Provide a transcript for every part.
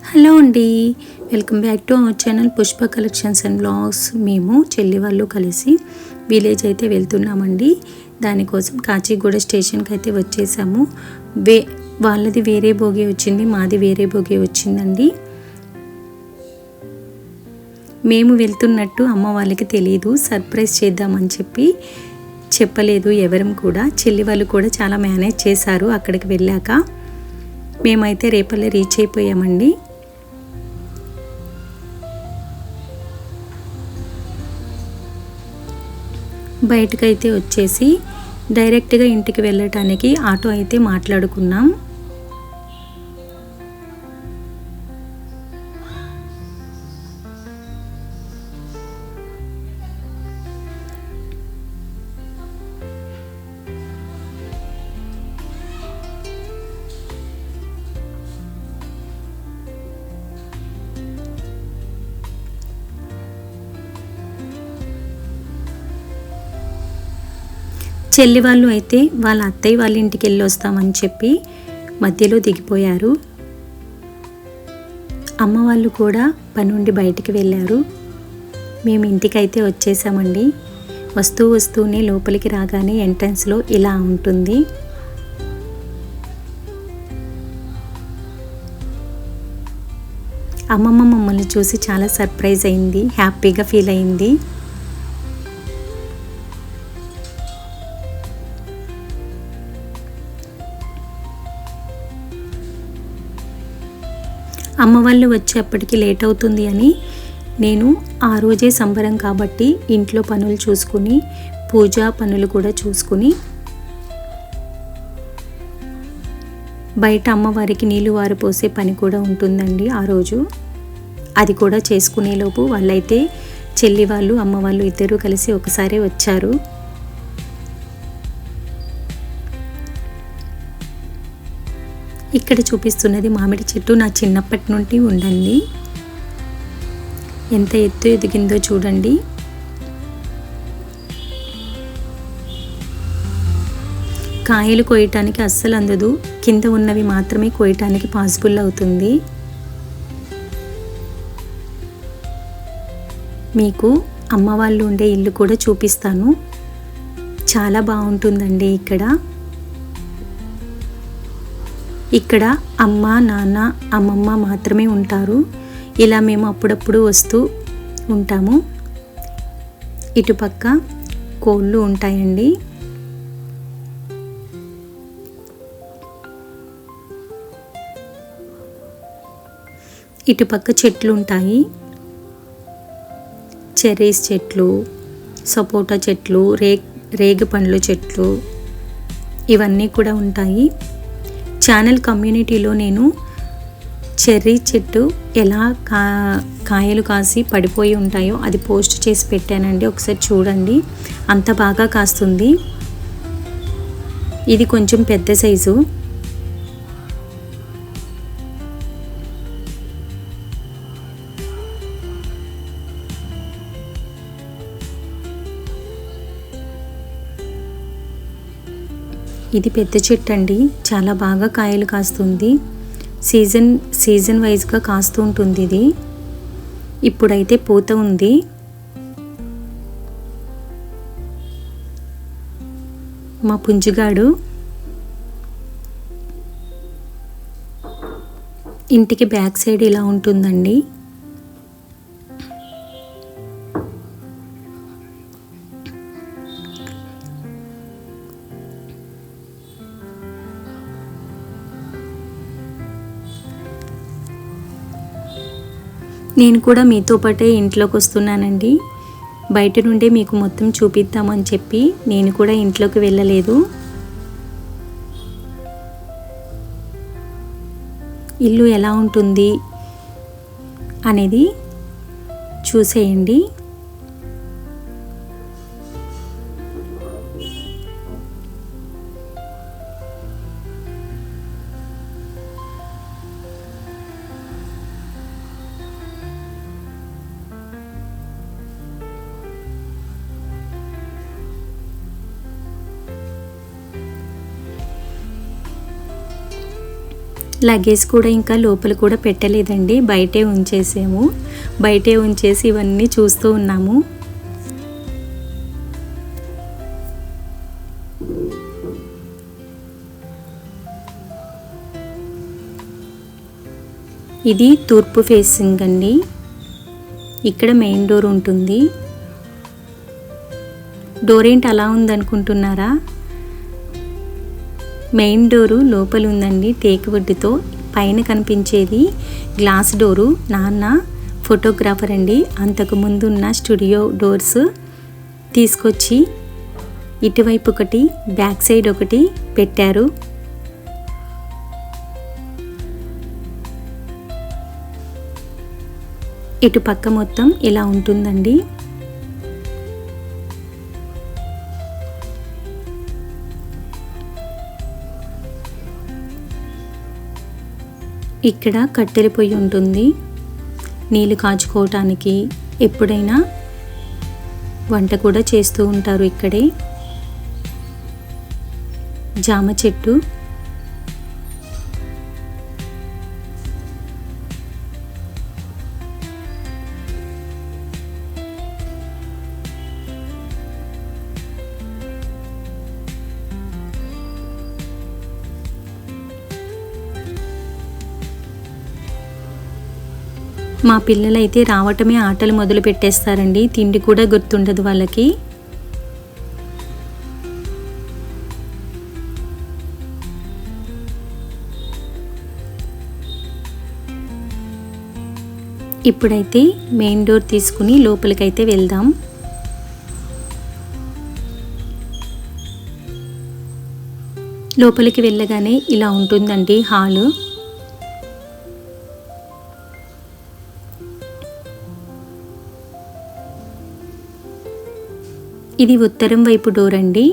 Hello అండి, welcome back to our channel Pushpa collections and blogs. మేము చెల్లి వాళ్ళు కలిసి విలేజ్ అయితే వెళ్తున్నామండి. దానికోసం కాచిగూడ స్టేషన్కి అయితే వచ్చేసాము. వాళ్ళది వేరే బోగి వచ్చింది, మాది వేరే బోగి వచ్చిందండి. మేము వెళ్తున్నట్టు అమ్మ వాళ్ళకి తెలియదు, సర్ప్రైజ్ చేద్దామని చెప్పలేదు ఎవరం కూడా. చెల్లి వాళ్ళు కూడా చాలా మేనేజ్ చేశారు. అక్కడికి వెళ్ళాక మేమైతే రేపల్లె రీచ్ అయిపోయామండి. బయటకైతే వచ్చేసి డైరెక్ట్గా ఇంటికి వెళ్ళటానికి ఆటో అయితే మాట్లాడుకున్నాం. చెల్లి వాళ్ళు అయితే వాళ్ళ అత్తయ్య వాళ్ళ ఇంటికి వెళ్ళి వస్తామని చెప్పి మధ్యలో దిగిపోయారు. అమ్మ వాళ్ళు కూడా పని నుండి బయటికి వెళ్ళారు. మేము ఇంటికైతే వచ్చేసామండి. వస్తూనే లోపలికి రాగానే ఎంట్రన్స్లో ఇలా ఉంటుంది. అమ్మమ్మ మమ్మల్ని చూసి చాలా సర్ప్రైజ్ అయింది, హ్యాపీగా ఫీల్ అయింది. అమ్మ వాళ్ళు వచ్చేప్పటికి లేట్ అవుతుంది అని నేను ఆ రోజే సంబరం కాబట్టి ఇంట్లో పనులు చూసుకుని, పూజా పనులు కూడా చూసుకుని, బయట అమ్మవారికి నీళ్లు వారిపోసే పని కూడా ఉంటుందండి ఆ రోజు. అది కూడా చేసుకునేలోపు వాళ్ళైతే చెల్లి వాళ్ళు అమ్మ వాళ్ళు ఇద్దరూ కలిసి ఒకసారి వచ్చారు. ఇక్కడ చూపిస్తున్నది మామిడి చెట్టు. నా చిన్నప్పటి నుండి ఉండండి, ఎంత ఎత్తు ఎదిగిందో చూడండి. కాయలు కోయటానికి అస్సలు అందదు, కింద ఉన్నవి మాత్రమే కోయటానికి పాసిబుల్ అవుతుంది. మీకు అమ్మ వాళ్ళు ఉండే ఇల్లు కూడా చూపిస్తాను. చాలా బాగుంటుందండి ఇక్కడ అమ్మ, నాన్న, అమ్మమ్మ మాత్రమే ఉంటారు. ఇలా మేము అప్పుడప్పుడు వస్తూ ఉంటాము. ఇటుపక్క కోళ్ళు ఉంటాయండి. ఇటుపక్క చెట్లు ఉంటాయి, చెర్రీస్ చెట్లు, సపోటా చెట్లు, రేగు పండ్ల చెట్లు, ఇవన్నీ కూడా ఉంటాయి. ఛానల్ కమ్యూనిటీలో నేను చెర్రీ చెట్టు ఎలా కాయలు కాసి పడిపోయి ఉంటాయో అది పోస్ట్ చేసి పెట్టానండి, ఒకసారి చూడండి. అంత బాగా కాస్తుంది. ఇది కొంచెం పెద్ద సైజు. ఇది పెద్ద చెట్టు అండి, చాలా బాగా కాయలు కాస్తుంది. సీజన్ వైజ్గా కాస్తూ ఉంటుంది ఇది. ఇప్పుడైతే పూత ఉంది. మా పుంజుగాడు ఇంటికి బ్యాక్ సైడ్ ఇలా ఉంటుందండి. నేను కూడా మీతో పాటే ఇంట్లోకి వస్తున్నానండి. బయట నుండే మీకు మొత్తం చూపిద్దామని చెప్పి నేను కూడా ఇంట్లోకి వెళ్ళలేదు. ఇల్లు ఎలా ఉంటుంది అనేది చూసేయండి. లగేజ్ కూడా ఇంకా లోపల కూడా పెట్టలేదండి, బయటే ఉంచేసాము. బయటే ఉంచేసి ఇవన్నీ చూస్తూ ఉన్నాము. ఇది తూర్పు ఫేసింగ్ అండి. ఇక్కడ మెయిన్ డోర్ ఉంటుంది. డోర్ ఏంటి అలా ఉందనుకుంటున్నారా? మెయిన్ డోరు లోపల ఉందండి, టేక్ వుడ్తో. పైన కనిపించేది గ్లాస్ డోరు. నాన్న ఫోటోగ్రాఫర్ అండి. అంతకుముందు ఉన్న స్టూడియో డోర్స్ తీసుకొచ్చి ఇటువైపు ఒకటి, బ్యాక్ సైడ్ ఒకటి పెట్టారు. ఇటు పక్క మొత్తం ఇలా ఉంటుందండి. ఇక్కడ కట్టెల పొయ్యి ఉంటుంది, నీళ్ళు కాచుకోవటానికి. ఎప్పుడైనా వంట కూడా చేస్తూ ఉంటారు ఇక్కడే. జామ చెట్టు, మా పిల్లలైతే రావటమే ఆటలు మొదలు పెట్టేస్తారండి. తిండి కూడా గుర్తుండదు వాళ్ళకి. ఇప్పుడైతే మెయిన్ డోర్ తీసుకుని లోపలికైతే వెళ్దాం. లోపలికి వెళ్ళగానే ఇలా ఉంటుందండి హాలు. ఇది ఉత్తరం వైపు డోర్ అండి.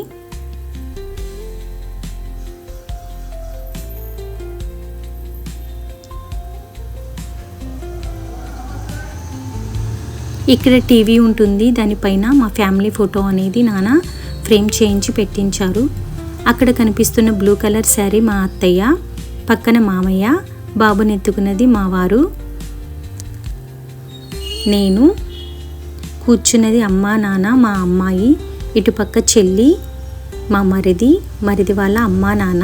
ఇక్కడ టీవీ ఉంటుంది, దానిపైన మా ఫ్యామిలీ ఫోటో అనేది నాన్న ఫ్రేమ్ చేయించి పెట్టించారు. అక్కడ కనిపిస్తున్న బ్లూ కలర్ శారీ మా అత్తయ్య, పక్కన మామయ్య, బాబునెత్తుకున్నది మా వారు, నేను కూర్చున్నది అమ్మ, నాన్న, మా అమ్మాయి, ఇటుపక్క చెల్లి, మా మరిది వాళ్ళ అమ్మ, నాన్న.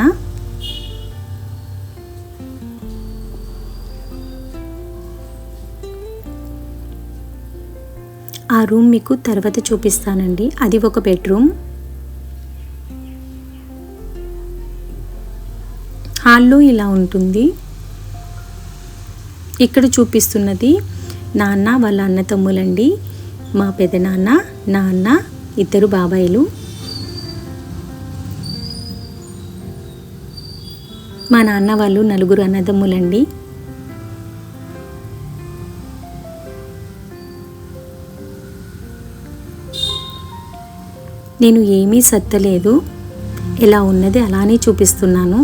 ఆ రూమ్ మీకు తర్వాత చూపిస్తానండి. అది ఒక బెడ్రూమ్. హాల్లో ఇలా ఉంటుంది. ఇక్కడ చూపిస్తున్నది నాన్న వాళ్ళ అన్న తమ్ములండి. మా పెదనాన్న, నాన్న, ఇద్దరు బాబాయిలు. మా నాన్న వాళ్ళు నలుగురు అన్నదమ్ములండి. నేను ఏమీ సత్తలేదు, ఎలా ఉన్నది అలానే చూపిస్తున్నాను.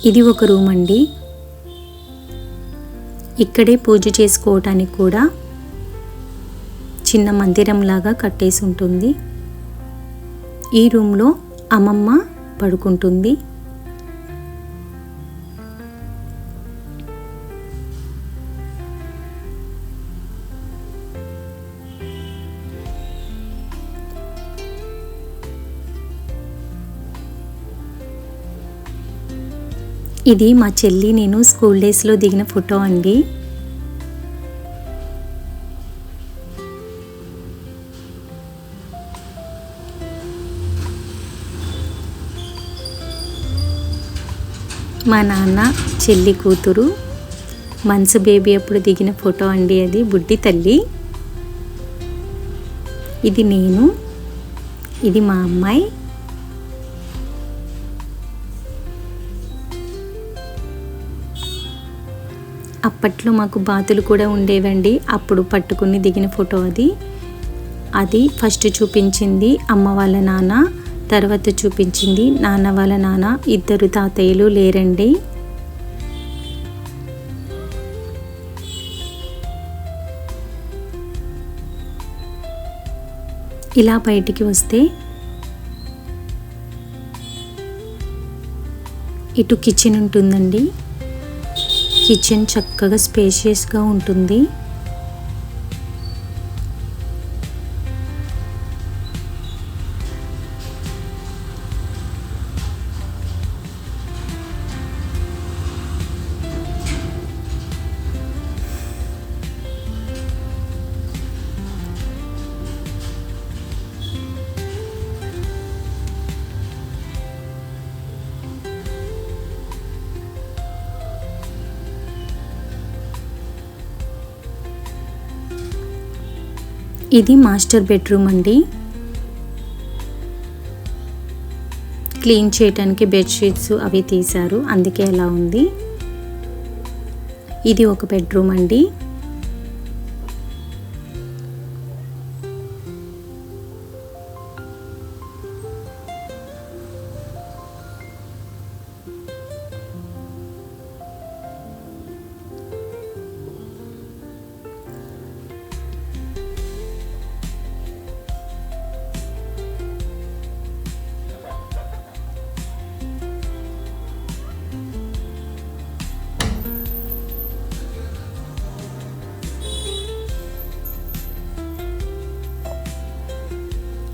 ఇది ఒక రూమ్ అండి. ఇక్కడే పూజ చేసుకోవటానికి కూడా చిన్న మందిరంలాగా కట్టేసి ఉంటుంది. ఈ రూమ్లో అమ్మమ్మ పడుకుంటుంది. ఇది మా చెల్లి నేను స్కూల్ డేస్లో దిగిన ఫోటో అండి. మా నాన్న, చెల్లి కూతురు, మనసు బేబీ అప్పుడు దిగిన ఫోటో అండి. అది బుడ్డి తల్లి. ఇది నేను, ఇది మా అమ్మాయి. అప్పట్లో మాకు బాతులు కూడా ఉండేవండి. అప్పుడు పట్టుకుని దిగిన ఫోటో అది. అది ఫస్ట్ చూపించింది అమ్మ వాళ్ళ నాన్న, తర్వాత చూపించింది నాన్న వాళ్ళ నాన్న. ఇద్దరు తాతయ్యలు లేరండి. ఇలా బయటికి వస్తే ఇటు కిచెన్ ఉంటుందండి. కిచెన్ చక్కగా స్పేషియస్గా ఉంటుంది. ఇది మాస్టర్ బెడ్రూమ్ అండి. క్లీన్ చేయడానికి బెడ్షీట్స్ అవి తీశారు, అందుకే అలా ఉంది. ఇది ఒక బెడ్రూమ్ అండి.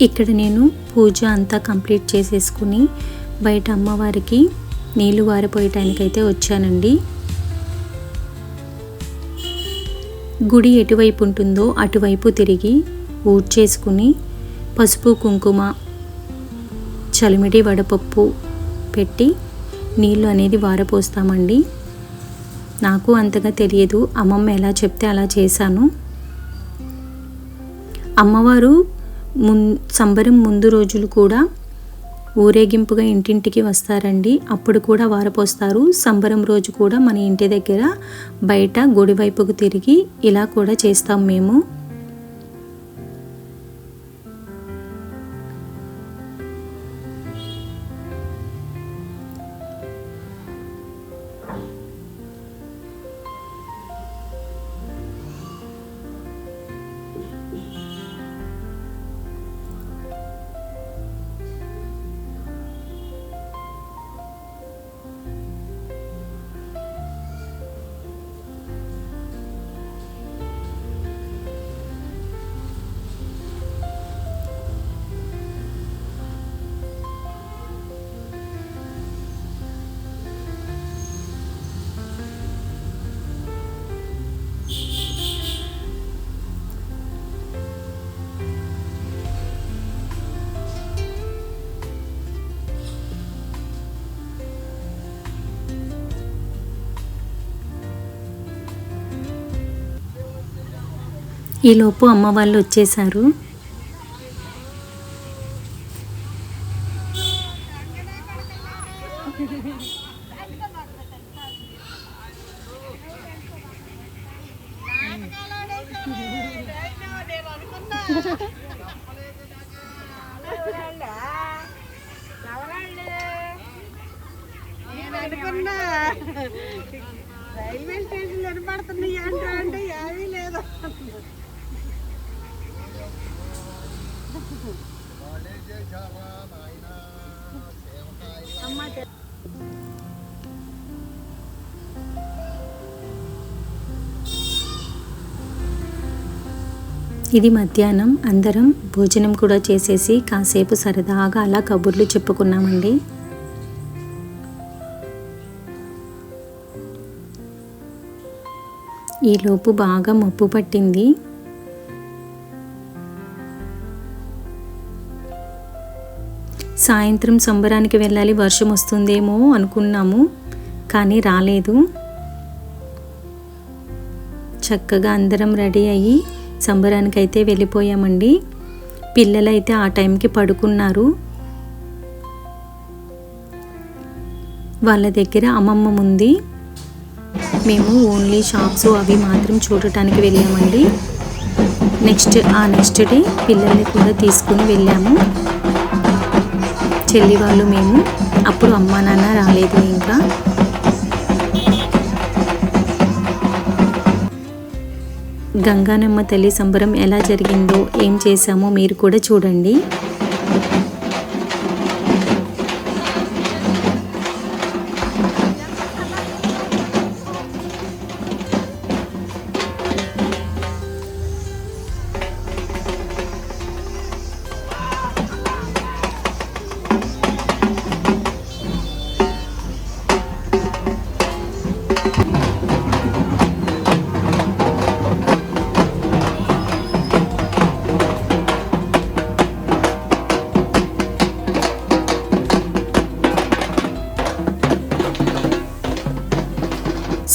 ఇక్కడ నేను పూజ అంతా కంప్లీట్ చేసేసుకుని బయట అమ్మవారికి నీళ్లు వారిపోయటానికైతే వచ్చానండి. గుడి ఎటువైపు ఉంటుందో అటువైపు తిరిగి ఊడ్చేసుకుని పసుపు కుంకుమ చలిమిడి వడపప్పు పెట్టి నీళ్ళు అనేది వారపోస్తామండి. నాకు అంతగా తెలియదు, అమ్మమ్మ ఎలా చెప్తే అలా చేశాను. అమ్మవారు సంబరం ముందు రోజులు కూడా ఊరేగింపుగా ఇంటింటికి వస్తారండి. అప్పుడు కూడా వారపోస్తారు. సంబరం రోజు కూడా మన ఇంటి దగ్గర బయట గుడి వైపుకు తిరిగి ఇలా కూడా చేస్తాం మేము. ఈలోపు అమ్మ వాళ్ళు వచ్చేసారు. రైల్వే స్టేషన్ ఏర్పడుతున్నాయి అంటే ఏమీ లేదు. ఇది మధ్యాహ్నం అందరం భోజనం కూడా చేసేసి కాసేపు సరదాగా అలా కబుర్లు చెప్పుకున్నామండి. ఈలోపు బాగా మబ్బు పట్టింది. సాయంత్రం సంబరానికి వెళ్ళాలి, వర్షం వస్తుందేమో అనుకున్నాము, కానీ రాలేదు. చక్కగా అందరం రెడీ అయ్యి సంబరానికి అయితే వెళ్ళిపోయామండి. పిల్లలైతే ఆ టైంకి పడుకున్నారు. వాళ్ళ దగ్గర అమ్మమ్మ ఉంది. మేము ఓన్లీ షాప్స్ అవి మాత్రం చూడటానికి వెళ్ళామండి. నెక్స్ట్ డే పిల్లల్ని కూడా తీసుకుని వెళ్ళాము. చెల్లి వాళ్ళు మేము. అప్పుడు అమ్మా నాన్న రాలేదు. ఇంకా గంగానమ్మ తల్లి సంబరం ఎలా జరిగిందో, ఏం చేశామో మీరు కూడా చూడండి.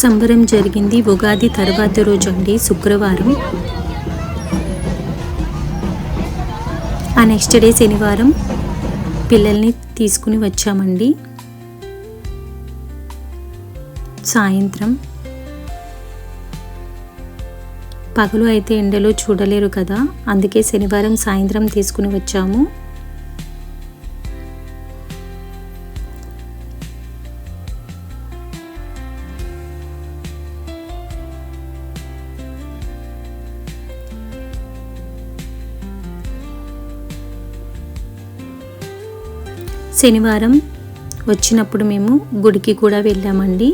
సంబరం జరిగింది ఉగాది తర్వాత రోజు అండి, శుక్రవారం. ఆ నెక్స్ట్ డే శనివారం పిల్లల్ని తీసుకుని వచ్చామండి. సాయంత్రం పగలు అయితే ఎండలో చూడలేరు కదా, అందుకే శనివారం సాయంత్రం తీసుకుని వచ్చాము. శనివారం వచ్చినప్పుడు మేము గుడికి కూడా వెళ్ళామండి.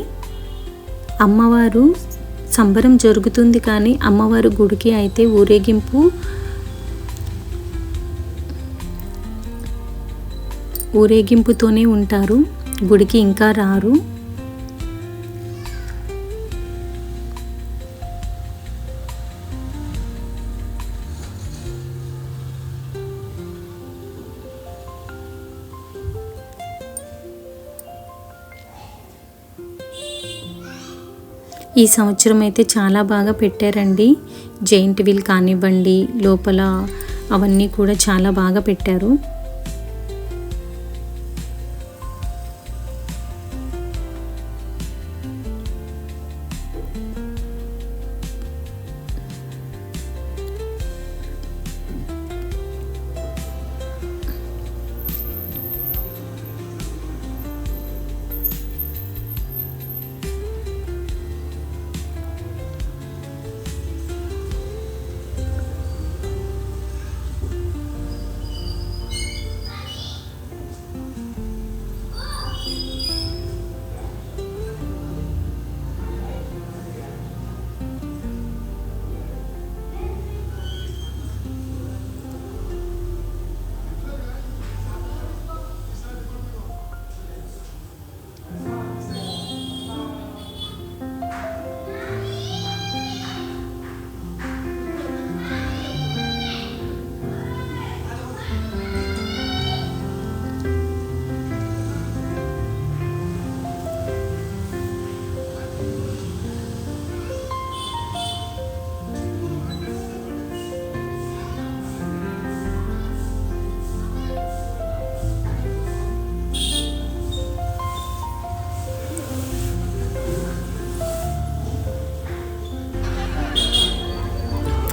అమ్మవారు సంబరం జరుగుతుంది కానీ అమ్మవారు గుడికి అయితే ఊరేగింపుతోనే ఉంటారు, గుడికి ఇంకా రారు. ఈ సంవత్సరం అయితే చాలా బాగా పెట్టారండి. జైంట్ వీల్ కానివ్వండి, లోపల అవన్నీ కూడా చాలా బాగా పెట్టారు.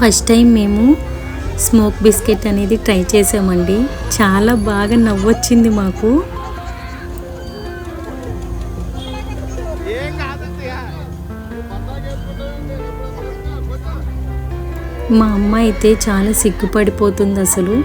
ఫస్ట్ టైం మేము స్మోక్ బిస్కెట్ అనేది ట్రై చేసామండి. చాలా బాగా నవ్వొచ్చింది మాకు. మా అమ్మ అయితే చాలా సిగ్గుపడిపోతుంది అసలు.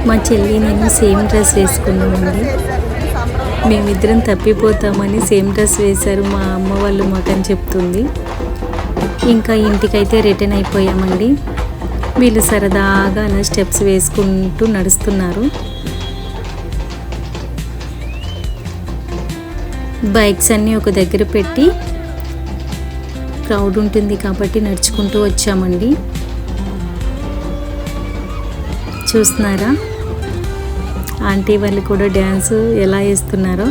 మా చెల్లి నేను సేమ్ డ్రెస్ వేసుకున్నామండి. మేమిద్దరం తప్పిపోతామని సేమ్ డ్రెస్ వేశారు మా అమ్మ వాళ్ళు మాకని చెప్తుంది. ఇంకా ఇంటికైతే రిటర్న్ అయిపోయామండి. వీళ్ళు సరదాగా అలా స్టెప్స్ వేసుకుంటూ నడుస్తున్నారు. బైక్స్ అన్నీ ఒక దగ్గర పెట్టి క్రౌడ్ ఉంటుంది కాబట్టి నడుచుకుంటూ వచ్చామండి. చూస్తున్నారా ఆంటీ వాళ్ళు కూడా డ్యాన్స్ ఎలా వేస్తున్నారో.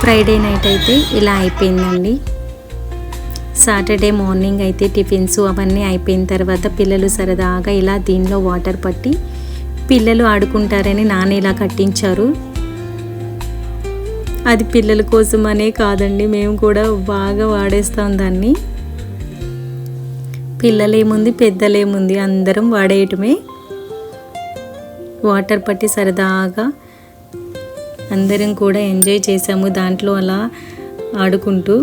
ఫ్రైడే నైట్ అయితే ఇలా అయిపోయిందండి. సాటర్డే మార్నింగ్ అయితే టిఫిన్స్ అవన్నీ అయిపోయిన తర్వాత పిల్లలు సరదాగా ఇలా దీనిలో వాటర్ పట్టి పిల్లలు ఆడుకుంటారని నాన్న ఇలా కట్టించారు. అది పిల్లల కోసమనే కాదండి, మేము కూడా బాగా వాడేస్తాం దాన్ని. పిల్లలేముంది పెద్దలేముంది అందరం వాడేయటమే. వాటర్ పట్టి సరదాగా అందరం కూడా ఎంజాయ్ చేసాము దాంట్లో అలా ఆడుకుంటూ.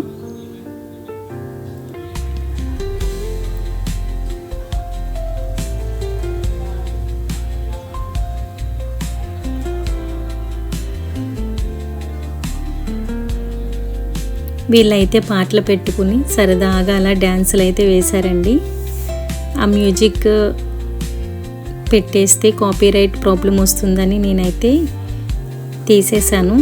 వీళ్ళైతే పాటలు పెట్టుకుని సరదాగా అలా డ్యాన్సులు అయితే వేశారండి. ఆ మ్యూజిక్ పెట్టేస్తే కాపీరైట్ ప్రాబ్లం వస్తుందని నేనైతే తీసేశాను.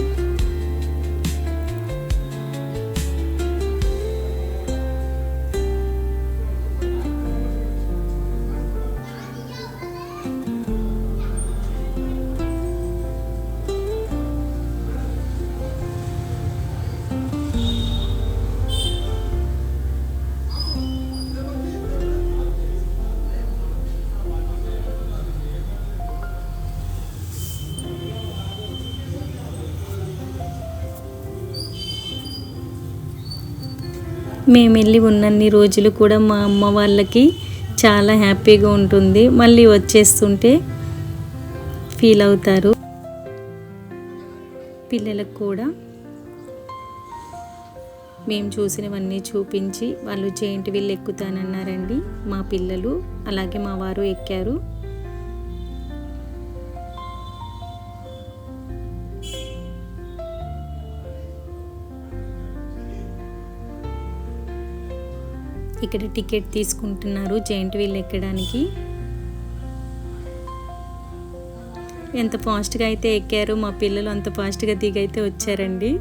మేము వెళ్ళి ఉన్నన్ని రోజులు కూడా మా అమ్మ వాళ్ళకి చాలా హ్యాపీగా ఉంటుంది. మళ్ళీ వచ్చేస్తుంటే ఫీల్ అవుతారు. పిల్లలకు కూడా మేము చూసినవన్నీ చూపించి వాళ్ళు జెయింట్ వీల్ ఎక్కుతానన్నారండి మా పిల్లలు. అలాగే మా వారు ఎక్కారు. ఇక్కడ టికెట్ తీసుకుంటున్నారు జెయింట్ వీల్ ఎక్కడానికి. ఎంత ఫాస్ట్గా అయితే ఎక్కారు మా పిల్లలు, అంత ఫాస్ట్గా దిగైతే వచ్చారండి.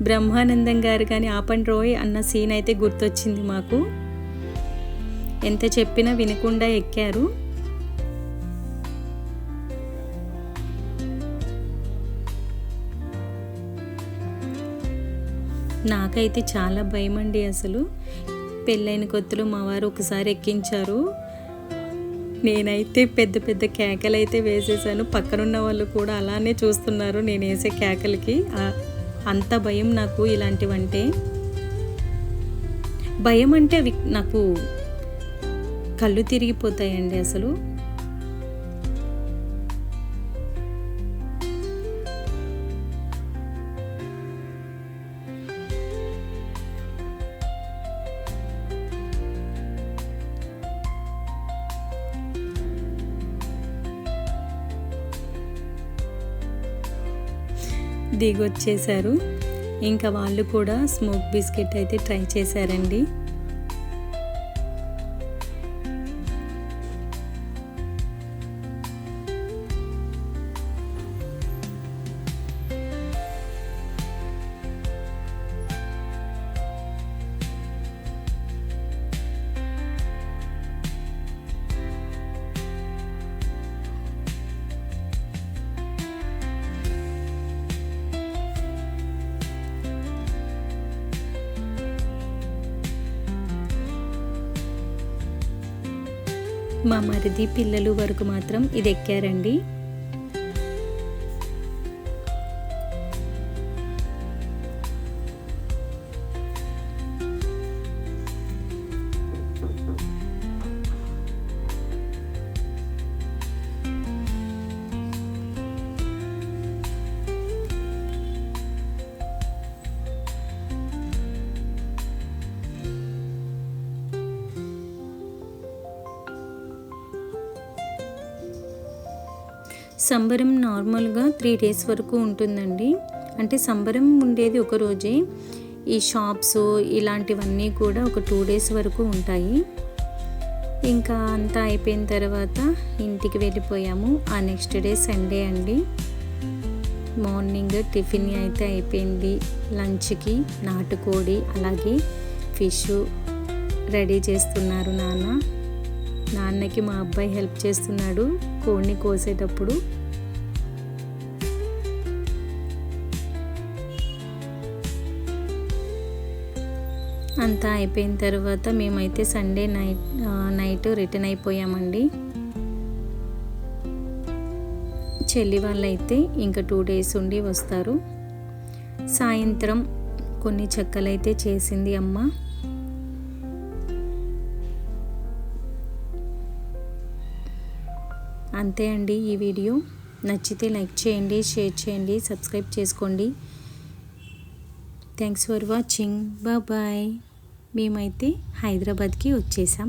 బ్రహ్మానందం గారు కానీ ఆపండి రోయ్ అన్న సీన్ అయితే గుర్తొచ్చింది మాకు. ఎంత చెప్పినా వినకుండా ఎక్కారు. నాకైతే చాలా భయం అండి. అసలు పెళ్ళైన కొత్తలో మా వారు ఒకసారి ఎక్కించారు. నేనైతే పెద్ద పెద్ద కేకలు అయితే వేసేసాను. పక్కనున్న వాళ్ళు కూడా అలానే చూస్తున్నారు నేను వేసే కేకలకి. అంత భయం నాకు ఇలాంటివంటే. భయం అంటే అవి నాకు కళ్ళు తిరిగిపోతాయండి అసలు. దిగొచ్చేసారు. ఇంకా వాళ్ళు కూడా స్మోక్ బిస్కెట్ అయితే ట్రై చేశారండి. మా మరిది పిల్లలు వరకు మాత్రం ఇది ఎక్కారండి. సంబరం నార్మల్గా 3 days వరకు ఉంటుందండి. అంటే సంబరం ఉండేది ఒక రోజే. ఈ షాప్స్ ఇలాంటివన్నీ కూడా ఒక 2 డేస్ వరకు ఉంటాయి. ఇంకా అంతా అయిపోయిన తర్వాత ఇంటికి వెళ్ళిపోయాము. ఆ నెక్స్ట్ డే సండే అండి. మార్నింగ్ టిఫిన్ అయితే అయిపోయింది. లంచ్కి నాటుకోడి అలాగే ఫిష్ రెడీ చేస్తున్నారు నాన్నకి మా అబ్బాయి హెల్ప్ చేస్తున్నాడు కోడిని కోసేటప్పుడు. అంతా అయిపోయిన తర్వాత మేమైతే సండే నైట్ రిటర్న్ అయిపోయామండి. చెల్లి వాళ్ళైతే ఇంకా 2 డేస్ ఉండి వస్తారు. సాయంత్రం కొన్ని చెక్కలైతే చేసింది అమ్మ. అంతే అండి ఈ వీడియో. నచ్చితే లైక్ చేయండి, షేర్ చేయండి, సబ్స్క్రైబ్ చేసుకోండి. Thanks for watching. బాయ్. మేమైతే హైదరాబాద్కి వచ్చేసాం.